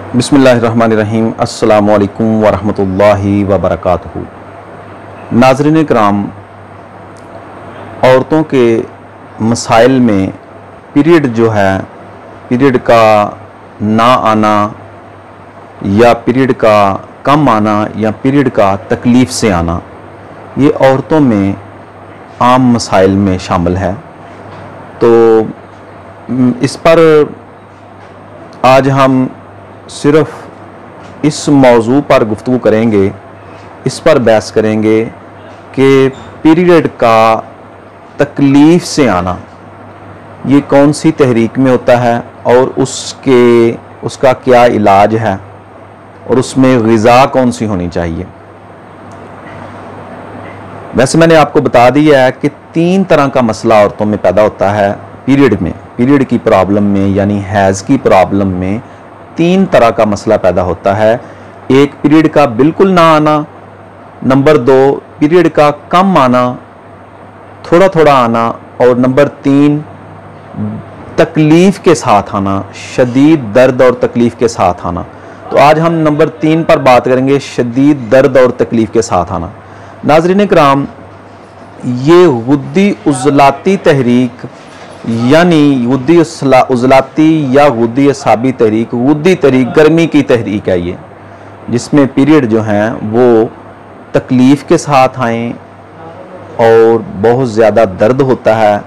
बिस्मिल्लाहिर्रहमानिर्रहीम। अस्सलामु अलैकुम वरहमतुल्लाहि वबरकातुहू। नाज़रीन किराम, औरतों के मसाइल में पीरियड जो है, पीरियड का ना आना या पीरियड का कम आना या पीरियड का तकलीफ़ से आना, ये औरतों में आम मसाइल में शामिल है। तो इस पर आज हम सिर्फ़ इस मौजू पर गुफ्तगू करेंगे, इस पर बहस करेंगे कि पीरियड का तकलीफ़ से आना ये कौन सी तहरीक में होता है और उसका क्या इलाज है और उसमें ग़िज़ा कौन सी होनी चाहिए। वैसे मैंने आपको बता दिया है कि 3 तरह का मसला औरतों में पैदा होता है पीरियड में, पीरियड की प्रॉब्लम में यानी हैज़ की प्रॉब्लम में 3 तरह का मसला पैदा होता है। एक, पीरियड का बिल्कुल ना आना। नंबर 2, पीरियड का कम आना, थोड़ा थोड़ा आना। और नंबर 3, तकलीफ़ के साथ आना, शदीद दर्द और तकलीफ़ के साथ आना। तो आज हम नंबर 3 पर बात करेंगे, शदीद दर्द और तकलीफ़ के साथ आना। नाज़रीन किराम, ये गुद्दी उज़लाती तहरीक यानी गुद्दी उज़लाती या गुद्दी असाबी तहरीक, गुद्दी तहरीक गर्मी की तहरीक है ये, जिसमें पीरियड जो हैं वो तकलीफ़ के साथ आएँ और बहुत ज़्यादा दर्द होता है।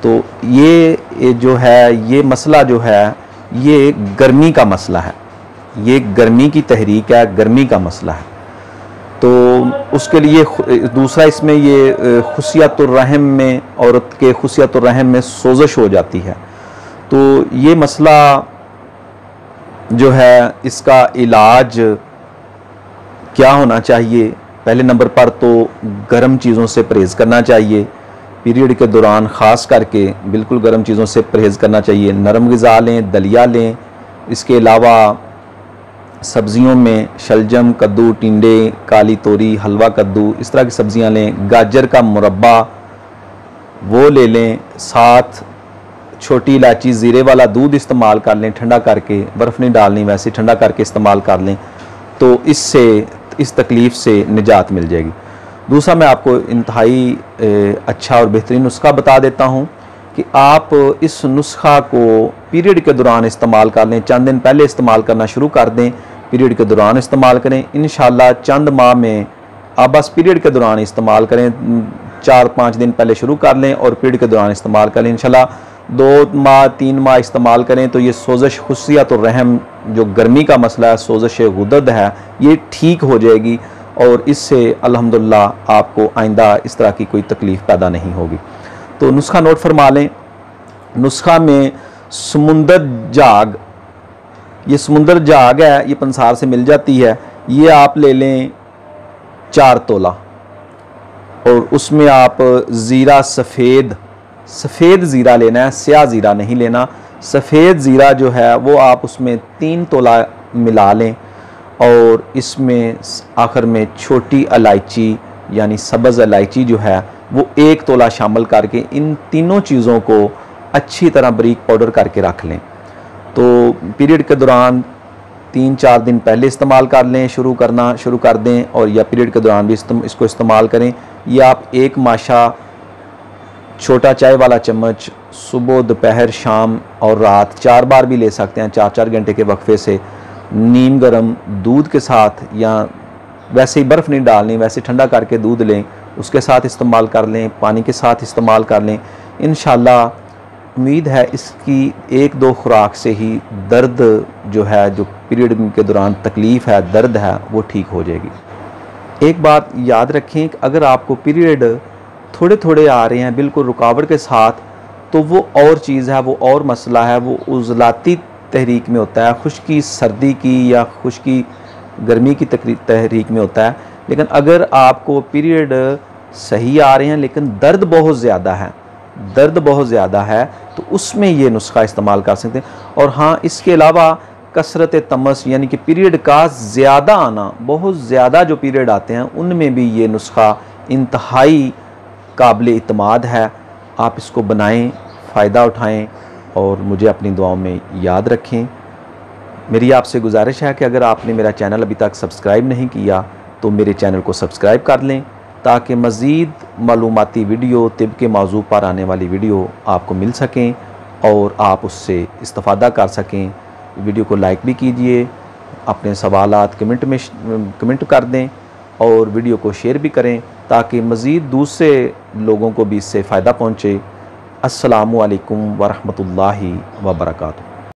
तो ये जो है, ये मसला जो है ये गर्मी का मसला है, ये गर्मी की तहरीक है, गर्मी का मसला है। तो उसके लिए दूसरा, इसमें ये खुसियतुर्रहम में, औरत के खुसियतुर्रहम में सोज़श हो जाती है। तो ये मसला जो है, इसका इलाज क्या होना चाहिए। पहले नंबर पर तो गर्म चीज़ों से परहेज़ करना चाहिए। पीरियड के दौरान ख़ास करके बिल्कुल गर्म चीज़ों से परहेज़ करना चाहिए। नरम ग़िज़ा लें, दलिया लें। इसके अलावा सब्ज़ियों में शलजम, कद्दू, टिंडे, काली तोरी, हलवा कद्दू, इस तरह की सब्ज़ियां लें। गाजर का मुरब्बा वो ले लें। साथ छोटी इलायची, ज़ीरे वाला दूध इस्तेमाल कर लें, ठंडा करके, बर्फ़ नहीं डालनी, वैसे ठंडा करके इस्तेमाल कर लें। तो इससे इस तकलीफ़ से निजात मिल जाएगी। दूसरा, मैं आपको इंतहाई अच्छा और बेहतरीन नुस्खा बता देता हूँ कि आप इस नुस्खा को पीरियड के दौरान इस्तेमाल कर लें। चंद दिन पहले इस्तेमाल करना शुरू कर दें, पीरियड के दौरान इस्तेमाल करें। इंशाल्लाह चंद माह में आप बस पीरियड के दौरान इस्तेमाल करें, 4-5 दिन पहले शुरू कर लें और पीरियड के दौरान इस्तेमाल करें। इंशाल्लाह 2 माह 3 माह इस्तेमाल करें तो ये सोज़श, खुसियतुर्रहम जो गर्मी का मसला है, सोज़श गुदद है, ये ठीक हो जाएगी और इससे अल्हम्दुलिल्लाह आपको आइंदा इस तरह की कोई तकलीफ़ पैदा नहीं होगी। तो नुस्खा नोट फरमा लें। नुस्खा में समुंदर झाग, ये समुंदर झाग है, ये पंसार से मिल जाती है। ये आप ले लें 4 तोला और उसमें आप ज़ीरा, सफ़ेद ज़ीरा लेना है, स्याह ज़ीरा नहीं लेना। सफ़ेद ज़ीरा जो है वो आप उसमें 3 तोला मिला लें और इसमें आखिर में छोटी इलायची यानी सब्ज़ इलायची जो है वो 1 तोला शामिल करके इन तीनों चीज़ों को अच्छी तरह बारीक पाउडर करके रख लें। तो पीरियड के दौरान 3-4 दिन पहले इस्तेमाल कर लें, शुरू कर दें और या पीरियड के दौरान भी इसको इस्तेमाल करें। ये आप 1 माशा छोटा चाय वाला चम्मच सुबह, दोपहर, शाम और रात 4 बार भी ले सकते हैं, 4-4 घंटे के वक्फे से नीम गर्म दूध के साथ, या वैसे ही बर्फ़ नहीं डालनी, वैसे ठंडा करके दूध लें, उसके साथ इस्तेमाल कर लें, पानी के साथ इस्तेमाल कर लें। इंशाल्लाह उम्मीद है इसकी 1-2 खुराक से ही दर्द जो है, जो पीरियड के दौरान तकलीफ़ है, दर्द है, वो ठीक हो जाएगी। एक बात याद रखें कि अगर आपको पीरियड थोड़े थोड़े आ रहे हैं बिल्कुल रुकावट के साथ, तो वो और चीज़ है, वो और मसला है, वो उज़लाती तहरीक में होता है, खुश्की सर्दी की या खुश्की गर्मी की तहरीक में होता है। लेकिन अगर आपको पीरियड सही आ रहे हैं लेकिन दर्द बहुत ज़्यादा है, तो उसमें ये नुस्खा इस्तेमाल कर सकते हैं। और हाँ, इसके अलावा कसरत तमस यानी कि पीरियड का ज़्यादा आना, बहुत ज़्यादा जो पीरियड आते हैं उनमें भी ये नुस्खा इंतहाई काबिल इत्माद है। आप इसको बनाएं, फ़ायदा उठाएं और मुझे अपनी दुआओं में याद रखें। मेरी आपसे गुजारिश है कि अगर आपने मेरा चैनल अभी तक सब्सक्राइब नहीं किया तो मेरे चैनल को सब्सक्राइब कर लें, ताकि मज़ीद मालूमाती वीडियो तिब के मौजू पर आने वाली वीडियो आपको मिल सकें और आप उससे इस्तिफ़ादा कर सकें। वीडियो को लाइक भी कीजिए, अपने सवालात कमेंट कर दें और वीडियो को शेयर भी करें, ताकि मज़ीद दूसरे लोगों को भी इससे फ़ायदा पहुँचे। अस्सलामु अलैकुम वरहमतुल्लाहि वबरकातुहू।